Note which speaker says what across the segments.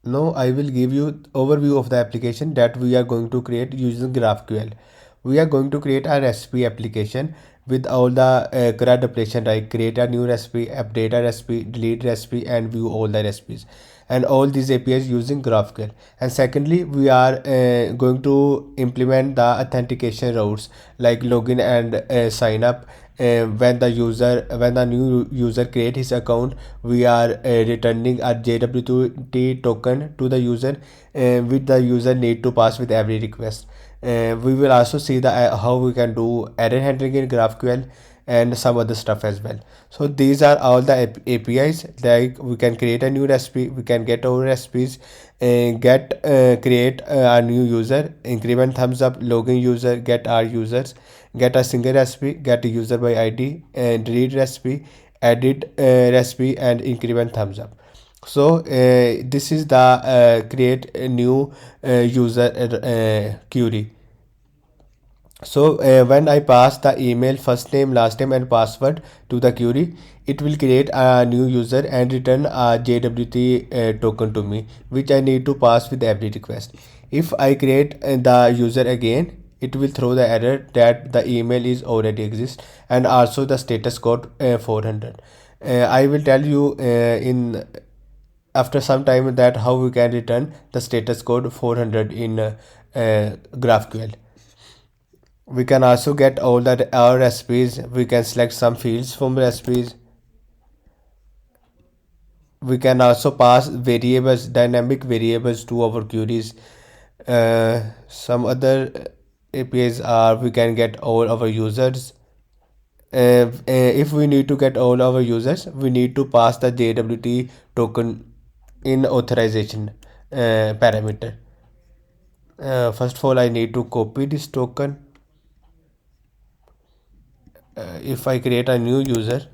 Speaker 1: Now I will give you overview of the application that we are going to create using GraphQL. We are going to create a recipe application with all the correct operation like create a new recipe, update a recipe, delete recipe, and view all the recipes. And all these APIs using GraphQL. And secondly, we are going to implement the authentication routes like login and sign up. When the new user create his account, we are returning a JWT token to the user, which the user need to pass with every request. We will also see the how we can do error handling in GraphQL and some other stuff as well. So these are all the APIs. Like we can create a new recipe, we can get our recipes, create a new user, increment thumbs up, login user, get our users, get a single recipe, get a user by ID, and delete recipe, edit recipe, and increment thumbs up. So this is the create a new user query. So when I pass the email, first name, last name, and password to the query, it will create a new user and return a JWT token to me, which I need to pass with every request. If I create the user again, it will throw the error that the email is already exist and also the status code 400. I will tell you in after some time that how we can return the status code 400 in GraphQL. We can also get all the our recipes. We can select some fields from recipes. We can also pass variables, dynamic variables to our queries. Some other APIs are we can get all our users. If we need to get all our users, we need to pass the JWT token in authorization parameter. First of all, I need to copy this token. If I create a new user,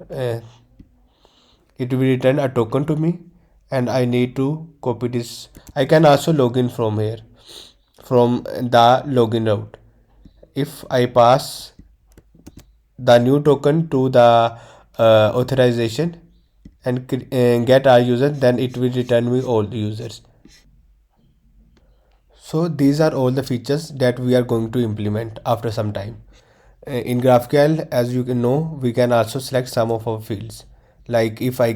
Speaker 1: it will return a token to me, and I need to copy this. I can also log in from here, from the login route. If I pass the new token to the authorization and get our user, then it will return me all the users. So these are all the features that we are going to implement after some time. In GraphQL, as you can know, we can also select some of our fields. Like if I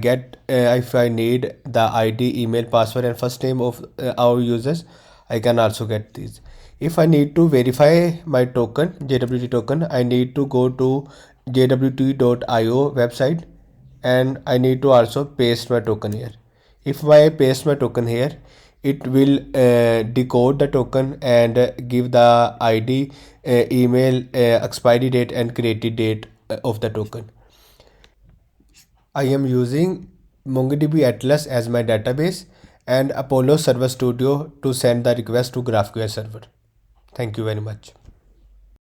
Speaker 1: need the ID, email, password, and first name of our users, I can also get these. If I need to verify my token, JWT token, I need to go to jwt.io website, and I need to also paste my token here. If I paste my token here, it will decode the token and give the ID, email, expiry date, and created date of the token. I am using MongoDB Atlas as my database and Apollo Server Studio to send the request to GraphQL server. Thank you very much.